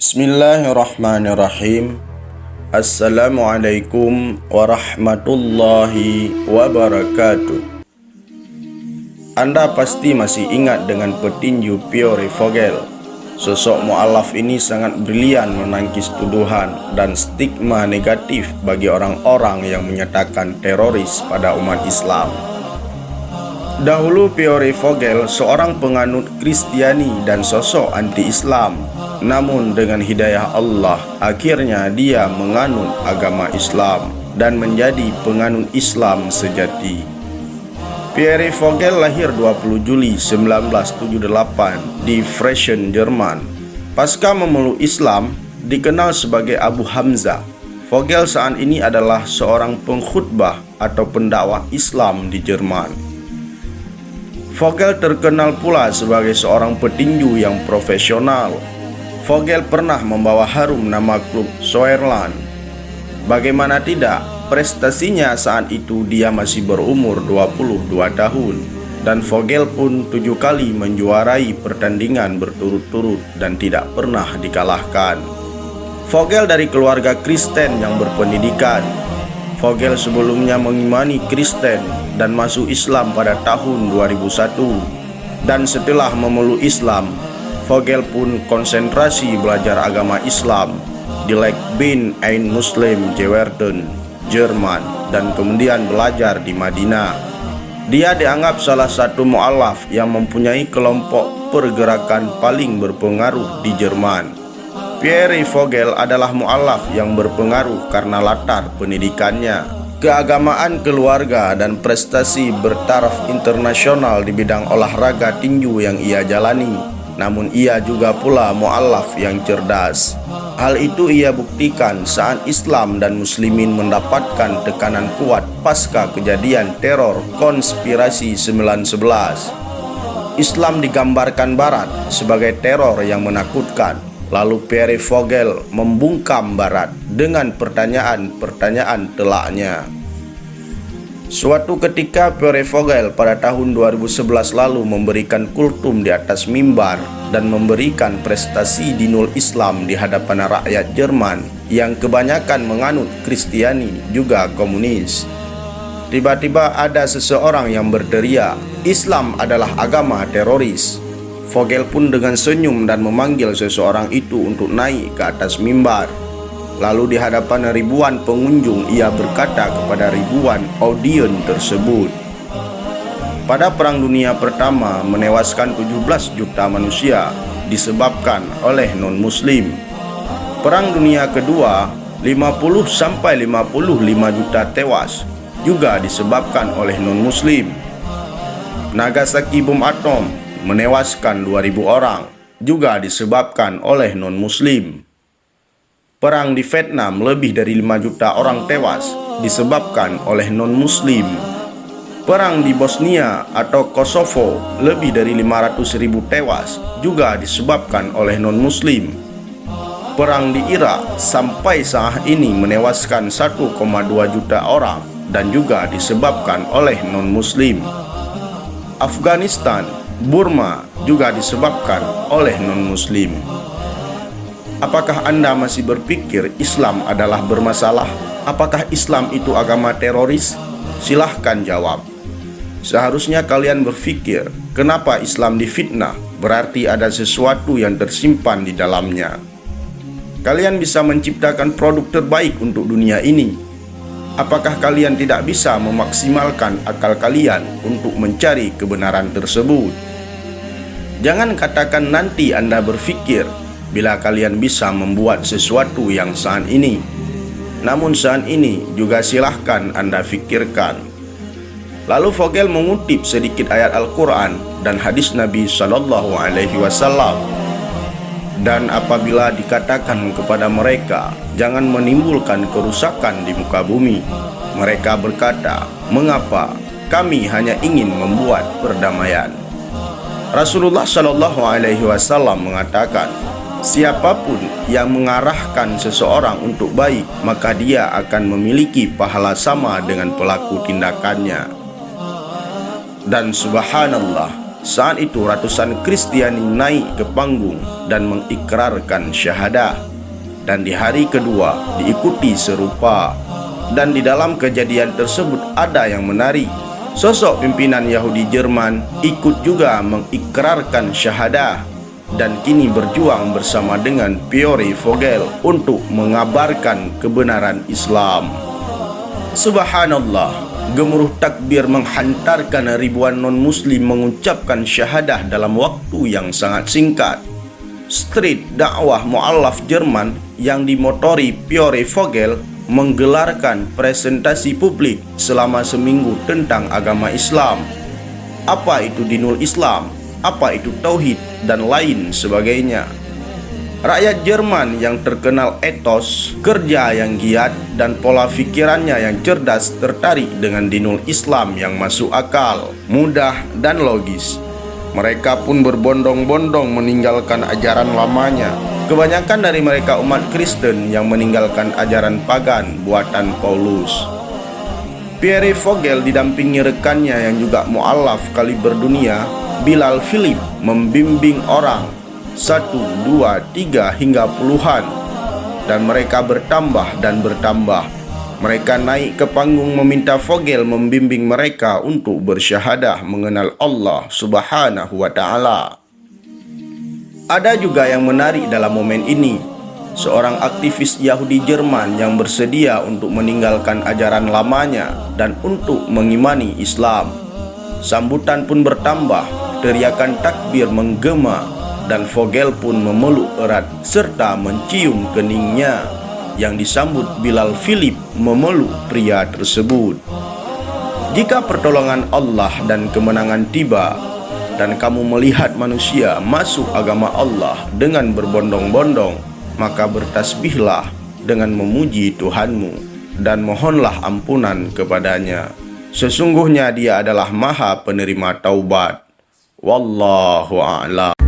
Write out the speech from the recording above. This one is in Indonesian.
Bismillahirrahmanirrahim. Assalamualaikum warahmatullahi wabarakatuh. Anda pasti masih ingat dengan petinju Pierre Vogel. Sosok mu'alaf ini sangat brilian menangkis tuduhan dan stigma negatif bagi orang-orang yang menyatakan teroris pada umat Islam. Dahulu Pierre Vogel seorang penganut Kristiani dan sosok anti-Islam. Namun dengan hidayah Allah, akhirnya dia menganut agama Islam dan menjadi penganut Islam sejati. Pierre Vogel lahir 20 Juli 1978 di Frechen, Jerman. Pasca memeluk Islam, dikenal sebagai Abu Hamzah. Vogel saat ini adalah seorang pengkhutbah atau pendakwah Islam di Jerman. Vogel terkenal pula sebagai seorang petinju yang profesional. Vogel pernah membawa harum nama klub Sauerland. Bagaimana tidak, prestasinya saat itu dia masih berumur 22 tahun. Dan Vogel pun 7 kali menjuarai pertandingan berturut-turut dan tidak pernah dikalahkan. Vogel dari keluarga Kristen yang berpendidikan. Vogel sebelumnya mengimani Kristen dan masuk Islam pada tahun 2001. Dan setelah memeluk Islam, Vogel pun konsentrasi belajar agama Islam di Legbin Ein Muslim Jeverden, Jerman, dan kemudian belajar di Madinah. Dia dianggap salah satu mu'alaf yang mempunyai kelompok pergerakan paling berpengaruh di Jerman. Pierre Vogel adalah mu'alaf yang berpengaruh karena latar pendidikannya, keagamaan keluarga, dan prestasi bertaraf internasional di bidang olahraga tinju yang ia jalani. Namun ia juga pula mu'alaf yang cerdas. Hal itu ia buktikan saat Islam dan Muslimin mendapatkan tekanan kuat pasca kejadian teror konspirasi 9/11. Islam digambarkan Barat sebagai teror yang menakutkan. Lalu Pierre Vogel membungkam Barat dengan pertanyaan-pertanyaan telaknya. Suatu ketika Pierre Vogel pada tahun 2011 lalu memberikan kultum di atas mimbar dan memberikan prestasi dinul Islam di hadapan rakyat Jerman yang kebanyakan menganut Kristiani juga komunis. Tiba-tiba ada seseorang yang berteriak, "Islam adalah agama teroris." Vogel pun dengan senyum dan memanggil seseorang itu untuk naik ke atas mimbar. Lalu di hadapan ribuan pengunjung ia berkata kepada ribuan audien tersebut, "Pada Perang Dunia Pertama menewaskan 17 juta manusia disebabkan oleh non-muslim. Perang Dunia Kedua 50-55 juta tewas juga disebabkan oleh non-muslim. Nagasaki bom atom menewaskan 2000 orang juga disebabkan oleh non-muslim. Perang di Vietnam lebih dari 5 juta orang tewas disebabkan oleh non-muslim. Perang di Bosnia atau Kosovo lebih dari 500.000 tewas juga disebabkan oleh non-muslim. Perang di Irak sampai saat ini menewaskan 1,2 juta orang dan juga disebabkan oleh non-muslim. Afghanistan, Burma juga disebabkan oleh non-muslim." Apakah Anda masih berpikir Islam adalah bermasalah? Apakah Islam itu agama teroris? Silahkan jawab. Seharusnya kalian berpikir, kenapa Islam difitnah? Berarti ada sesuatu yang tersimpan di dalamnya. Kalian bisa menciptakan produk terbaik untuk dunia ini. Apakah kalian tidak bisa memaksimalkan akal kalian untuk mencari kebenaran tersebut? Jangan katakan nanti Anda berpikir bila kalian bisa membuat sesuatu yang saat ini. Namun saat ini juga silahkan Anda fikirkan. Lalu Vogel mengutip sedikit ayat Al-Quran dan hadis Nabi SAW. "Dan apabila dikatakan kepada mereka, jangan menimbulkan kerusakan di muka bumi, mereka berkata, mengapa? Kami hanya ingin membuat perdamaian." Rasulullah SAW mengatakan, "Siapapun yang mengarahkan seseorang untuk baik, maka dia akan memiliki pahala sama dengan pelaku tindakannya." Dan subhanallah, Saat itu ratusan Kristiani naik ke panggung dan mengikrarkan syahadah. Dan di hari kedua diikuti serupa. Dan di dalam kejadian tersebut ada yang menarik. Sosok pimpinan Yahudi Jerman ikut juga mengikrarkan syahadah dan kini berjuang bersama dengan Pierre Vogel untuk mengabarkan kebenaran Islam. Subhanallah, gemuruh takbir menghantarkan ribuan non-muslim mengucapkan syahadah dalam waktu yang sangat singkat. Street dakwah mu'allaf Jerman yang dimotori Pierre Vogel menggelarkan presentasi publik selama seminggu tentang agama Islam. Apa itu dinul Islam? Apa itu tauhid dan lain sebagainya. Rakyat Jerman yang terkenal etos, kerja yang giat, dan pola pikirannya yang cerdas tertarik dengan dinul Islam yang masuk akal, mudah, dan logis. Mereka pun berbondong-bondong meninggalkan ajaran lamanya. Kebanyakan dari mereka umat Kristen yang meninggalkan ajaran pagan buatan Paulus. Pierre Vogel didampingi rekannya yang juga mu'allaf kaliber dunia, Bilal Philip, membimbing orang 1, 2, 3 hingga puluhan, dan mereka bertambah dan bertambah. Mereka naik ke panggung meminta Vogel membimbing mereka untuk bersyahadah mengenal Allah Subhanahu wa Ta'ala. Ada juga yang menarik dalam momen ini. Seorang aktivis Yahudi Jerman yang bersedia untuk meninggalkan ajaran lamanya dan untuk mengimani Islam. Sambutan pun bertambah, teriakan takbir menggema, dan Vogel pun memeluk erat serta mencium keningnya. Yang disambut Bilal Philip memeluk pria tersebut. Jika pertolongan Allah dan kemenangan tiba, dan kamu melihat manusia masuk agama Allah dengan berbondong-bondong, maka bertasbihlah dengan memuji Tuhanmu dan mohonlah ampunan kepadanya. Sesungguhnya Dia adalah Maha Penerima Taubat. Wallahu a'lam.